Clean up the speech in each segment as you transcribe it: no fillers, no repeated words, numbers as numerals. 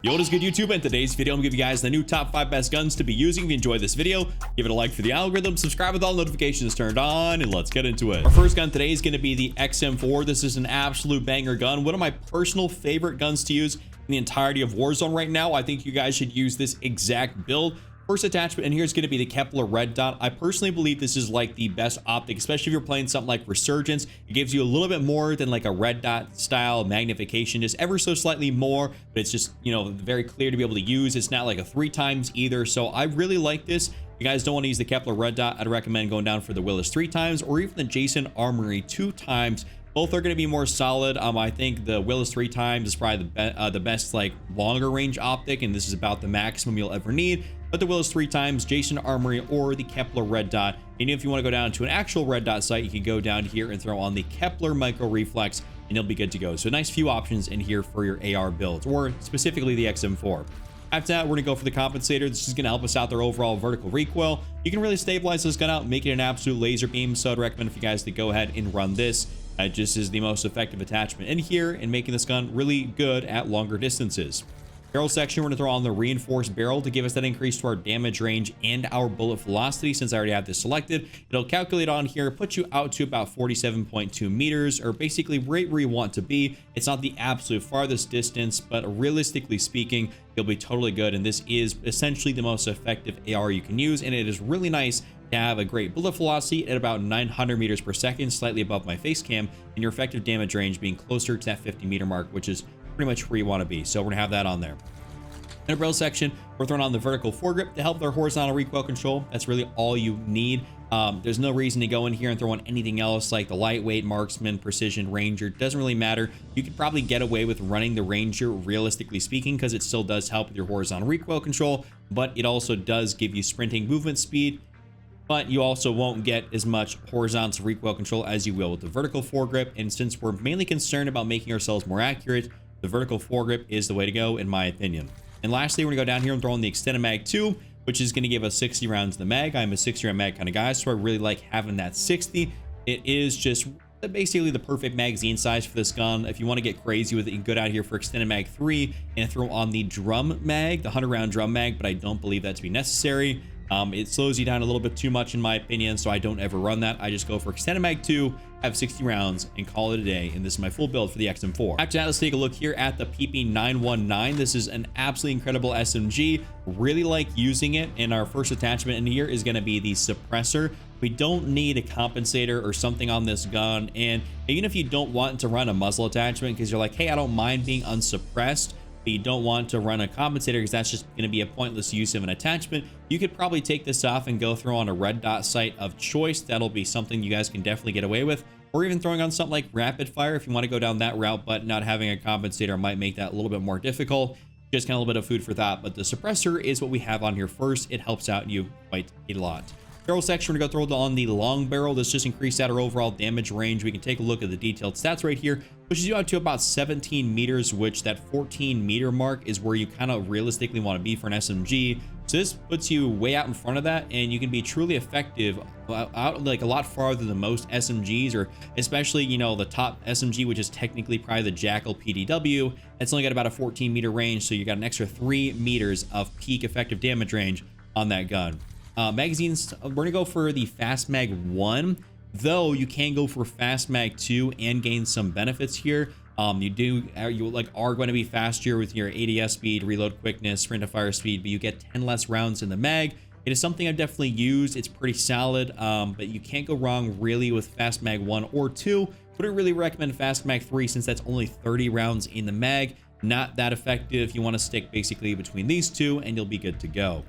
Yo, what is good, YouTube? In today's video, I'm gonna give you guys the new top 5 best guns to be using. If you enjoyed this video, give it a like for the algorithm, subscribe with all notifications turned on, and let's get into it. Our first gun today is gonna be the XM4. This is an absolute banger gun. One of my personal favorite guns to use in the entirety of Warzone right now. I think you guys should use this exact build. First attachment in here is going to be the Kepler red dot. I personally believe this is like the best optic, especially if you're playing something like Resurgence. It gives you a little bit more than like a red dot style magnification, just ever so slightly more, but it's just, you know, very clear to be able to use. It's not like a 3 times either. So I really like this. If you guys don't want to use the Kepler red dot, I'd recommend going down for the Willis 3 times or even the Jason Armory 2 times. Both are going to be more solid. I think the Willis 3 times is probably the best like longer range optic, and this is about the maximum you'll ever need. But the Willis 3 times, Jason Armory, or the Kepler red dot. And if you want to go down to an actual red dot site, you can go down here and throw on the Kepler micro reflex, and you'll be good to go. So a nice few options in here for your AR builds, or specifically the XM4. After that, we're gonna go for the compensator. This is gonna help us out their overall vertical recoil. You can really stabilize this gun out, make it an absolute laser beam. So I'd recommend for you guys to go ahead and run this. It just is the most effective attachment in here and making this gun really good at longer distances. Barrel section, we're going to throw on the reinforced barrel to give us that increase to our damage range and our bullet velocity. Since I already have this selected, it'll calculate on here, put you out to about 47.2 meters, or basically right where you want to be. It's not the absolute farthest distance, but realistically speaking, you'll be totally good. And this is essentially the most effective AR you can use, and it is really nice to have a great bullet velocity at about 900 meters per second, slightly above my face cam, and your effective damage range being closer to that 50 meter mark, which is pretty much where you want to be. So we're gonna have that on there. In the barrel section, we're throwing on the vertical foregrip to help their horizontal recoil control. That's really all you need. There's no reason to go in here and throw on anything else like the lightweight, marksman, precision, ranger. Doesn't really matter. You could probably get away with running the ranger, realistically speaking, because it still does help with your horizontal recoil control, but it also does give you sprinting movement speed. But you also won't get as much horizontal recoil control as you will with the vertical foregrip. And since we're mainly concerned about making ourselves more accurate, the vertical foregrip is the way to go, in my opinion. And lastly, we're gonna go down here and throw in the extended mag 2, which is gonna give us 60 rounds in the mag. I'm a 60 round mag kind of guy, so I really like having that 60. It is just basically the perfect magazine size for this gun. If you want to get crazy with it, you can go down here for extended mag 3 and throw on the drum mag, the 100 round drum mag, but I don't believe that to be necessary. It slows you down a little bit too much in my opinion, so I don't ever run that. I just go for extended mag 2, have 60 rounds, and call it a day. And this is my full build for the XM4. After that, let's take a look here at the PP919. This is an absolutely incredible SMG. Really like using it. And our first attachment in here is going to be the suppressor. We don't need a compensator or something on this gun. And even if you don't want to run a muzzle attachment because you're like, hey, I don't mind being unsuppressed, but you don't want to run a compensator because that's just going to be a pointless use of an attachment, you could probably take this off and go throw on a red dot sight of choice. That'll be something you guys can definitely get away with, or even throwing on something like rapid fire if you want to go down that route, but not having a compensator might make that a little bit more difficult. Just kind of a little bit of food for thought. But the suppressor is what we have on here first. It helps out you quite a lot. Barrel section, we're going to go throw on the long barrel. This just increased our overall damage range. We can take a look at the detailed stats right here. Pushes you out to about 17 meters, which that 14 meter mark is where you kind of realistically want to be for an SMG. So this puts you way out in front of that, and you can be truly effective out like a lot farther than most SMGs, or especially, you know, the top SMG, which is technically probably the Jackal PDW. That's only got about a 14 meter range, so you got an extra 3 meters of peak effective damage range on that gun. Magazines, we're gonna go for the Fast Mag 1, though you can go for Fast Mag 2 and gain some benefits here. You are going to be faster with your ADS speed, reload quickness, sprint to fire speed, but you get 10 less rounds in the mag. It is something I've definitely used. It's pretty solid, but you can't go wrong really with Fast Mag 1 or 2. Wouldn't really recommend Fast Mag 3 since that's only 30 rounds in the mag. Not that effective. You want to stick basically between these two and you'll be good to go.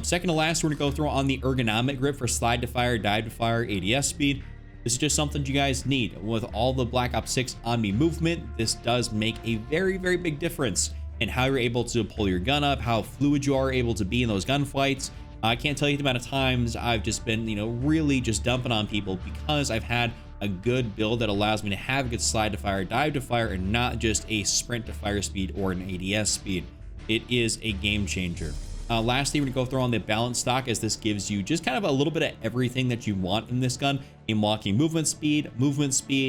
Second to last, we're gonna go throw on the ergonomic grip for slide to fire, dive to fire, ADS speed. This is just something you guys need. With all the Black Ops 6 on me movement, this does make a very, very big difference in how you're able to pull your gun up, how fluid you are able to be in those gunfights. I can't tell you the amount of times I've just been, you know, really just dumping on people because I've had a good build that allows me to have a good slide to fire, dive to fire, and not just a sprint to fire speed or an ADS speed. It is a game changer. Lastly, we're gonna go throw on the balance stock, as this gives you just kind of a little bit of everything that you want in this gun: aim locking movement speed,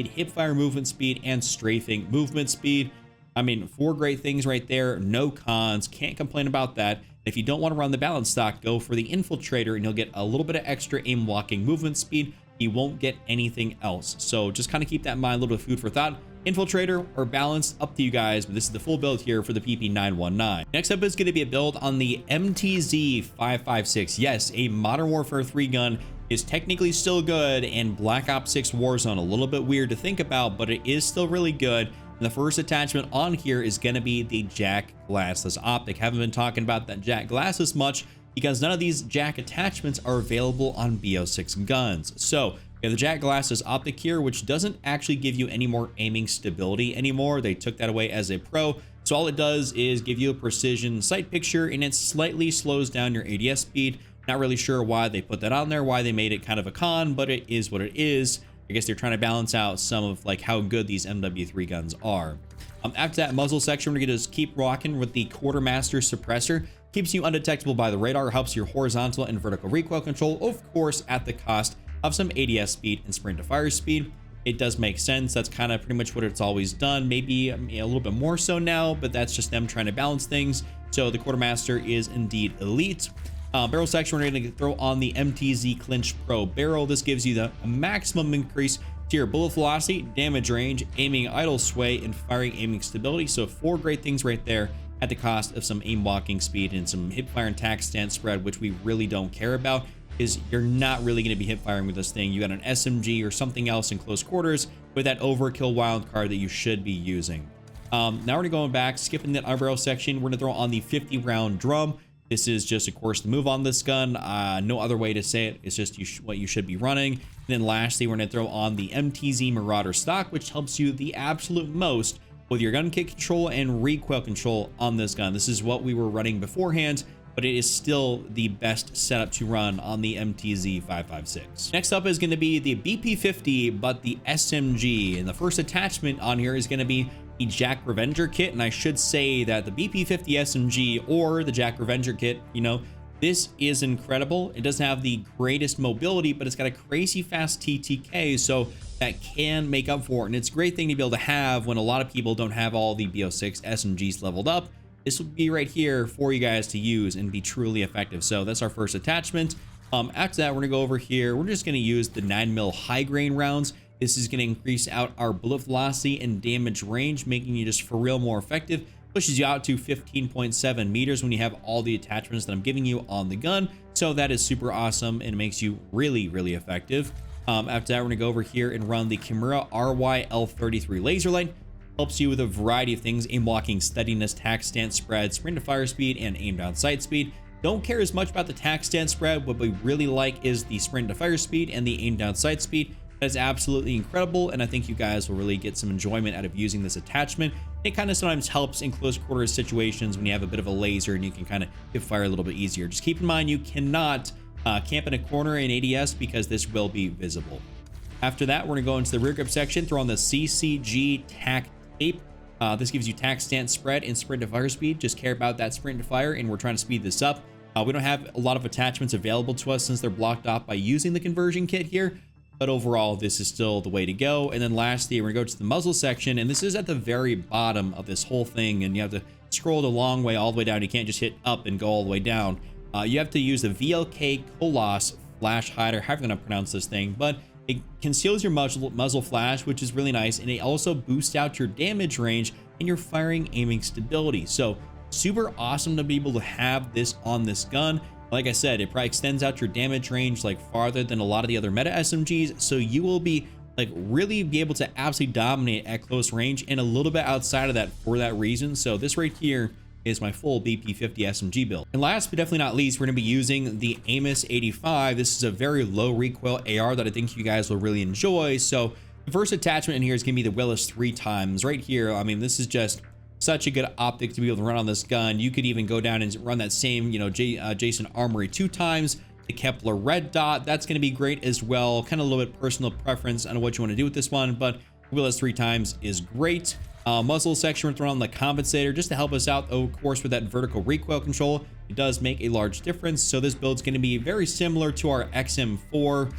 hip fire movement speed, and strafing movement speed. I mean, 4 great things right there, no cons, can't complain about that. If you don't want to run the balance stock, go for the infiltrator and you'll get a little bit of extra aim walking movement speed. You won't get anything else. So just kind of keep that in mind, a little bit of food for thought. Infiltrator or balance, up to you guys, but this is the full build here for the PP919. Next up is going to be a build on the MTZ556. Yes, a Modern Warfare 3 gun is technically still good, and Black Ops 6 Warzone, a little bit weird to think about, but it is still really good. And the first attachment on here is going to be the Jack Glassless optic. Haven't been talking about that Jack Glassless much because none of these Jack attachments are available on BO6 guns. So we have the Jack Glassless optic here, which doesn't actually give you any more aiming stability anymore. They took that away as a pro. So all it does is give you a precision sight picture, and it slightly slows down your ADS speed. Not really sure why they put that on there, why they made it kind of a con, but it is what it is. I guess they're trying to balance out some of like how good these MW3 guns are. After that muzzle section, we're gonna just keep rocking with the Quartermaster suppressor. Keeps you undetectable by the radar, helps your horizontal and vertical recoil control, of course, at the cost of some ADS speed and sprint to fire speed. It does make sense. That's kind of pretty much what it's always done. Maybe a little bit more so now, but that's just them trying to balance things. So the Quartermaster is indeed elite. Barrel section, we're going to throw on the MTZ Clinch Pro barrel. This gives you the maximum increase to your bullet velocity, damage range, aiming idle sway, and firing aiming stability. So 4 great things right there at the cost of some aim walking speed and some hip fire and tac stance spread, which we really don't care about, is you're not really going to be hip firing with this thing. You got an SMG or something else in close quarters with that overkill wild card that you should be using. Now we're going back, skipping that barrel section. We're going to throw on the 50 round drum. This is just, of course, the move on this gun. No other way to say it. It's just what you should be running. And then lastly, we're going to throw on the MTZ Marauder stock, which helps you the absolute most with your gun kick control and recoil control on this gun. This is what we were running beforehand, but it is still the best setup to run on the MTZ 556. Next up is going to be the BP50, but the SMG. And the first attachment on here is going to be the Jack Revenger kit. And I should say that the BP50 SMG or the Jack Revenger kit, you know, this is incredible. It doesn't have the greatest mobility, but it's got a crazy fast TTK, so that can make up for it. And it's a great thing to be able to have when a lot of people don't have all the BO6 SMGs leveled up. This will be right here for you guys to use and be truly effective. So that's our first attachment. After that, we're gonna go over here. We're just gonna use the 9mm high grain rounds. This is gonna increase out our bullet velocity and damage range, making you just for real more effective. Pushes you out to 15.7 meters when you have all the attachments that I'm giving you on the gun. So that is super awesome and makes you really, really effective. After that, we're gonna go over here and run the Kimura RYL33 laser light. Helps you with a variety of things: aim walking, steadiness, tac stance spread, sprint to fire speed, and aim down sight speed. Don't care as much about the tac stance spread. What we really like is the sprint to fire speed and the aim down sight speed. That is absolutely incredible, and I think you guys will really get some enjoyment out of using this attachment. It kind of sometimes helps in close quarters situations when you have a bit of a laser and you can kind of hit fire a little bit easier. Just keep in mind you cannot camp in a corner in ADS because this will be visible. After that, we're gonna go into the rear grip section, throw on the CCG tac tape. This gives you tac stance spread and sprint to fire speed. Just care about that sprint to fire, and we're trying to speed this up. We don't have a lot of attachments available to us since they're blocked off by using the conversion kit here, but overall this is still the way to go. And then lastly, we're gonna go to the muzzle section, and this is at the very bottom of this whole thing, and you have to scroll the long way all the way down. You can't just hit up and go all the way down. You have to use the VLK Kolos flash hider, however you're gonna pronounce this thing, but it conceals your muzzle flash, which is really nice, and it also boosts out your damage range and your firing aiming stability. So super awesome to be able to have this on this gun. Like I said, it probably extends out your damage range like farther than a lot of the other meta SMGs, so you will be like really be able to absolutely dominate at close range and a little bit outside of that for that reason. So this right here is my full BP50 SMG build. And last but definitely not least, we're gonna be using the Amos 85. This is a very low recoil AR that I think you guys will really enjoy. So the first attachment in here is gonna be the Willis 3x right here. I mean, this is just such a good optic to be able to run on this gun. You could even go down and run that same, you know, Jason Armory 2x, the Kepler red dot. That's gonna be great as well. Kind of a little bit personal preference on what you wanna do with this one, but Willis 3x is great. Muzzle section, we're throwing on the compensator just to help us out, of course, with that vertical recoil control. It does make a large difference. So this build's going to be very similar to our XM4.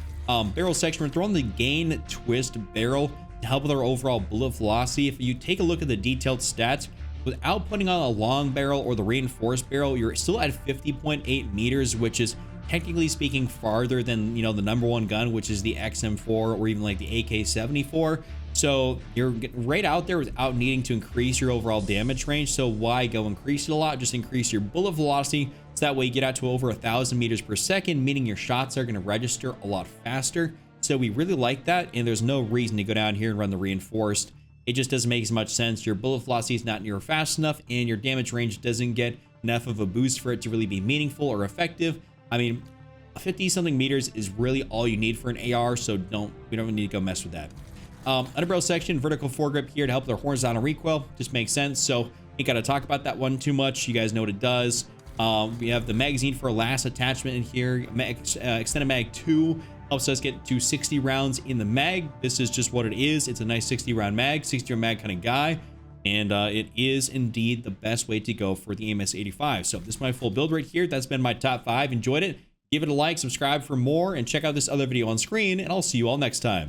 Barrel section, we're throwing the gain twist barrel. to help with our overall bullet velocity. If you take a look at the detailed stats, without putting on a long barrel or the reinforced barrel, you're still at 50.8 meters, which is technically speaking farther than, you know, the #1 gun, which is the XM4 or even like the AK-74. So you're right out there without needing to increase your overall damage range. So why go increase it a lot? Just increase your bullet velocity, so that way you get out to over 1,000 meters per second, meaning your shots are going to register a lot faster. So we really like that, and there's no reason to go down here and run the reinforced. It just doesn't make as much sense. Your bullet velocity is not near fast enough, and your damage range doesn't get enough of a boost for it to really be meaningful or effective. I mean, 50 something meters is really all you need for an AR, so we don't need to go mess with that. Underbarrel section, vertical foregrip here to help their horizontal recoil, just makes sense. So ain't gotta talk about that one too much. You guys know what it does. We have the magazine for a last attachment in here. Extended mag 2 helps us get to 60 rounds in the mag. This is just what it is. It's a nice 60 round mag, 60 round mag kind of guy. And it is indeed the best way to go for the AMS-85. So this is my full build right here. That's been my top 5. Enjoyed it. Give it a like, subscribe for more, and check out this other video on screen, and I'll see you all next time.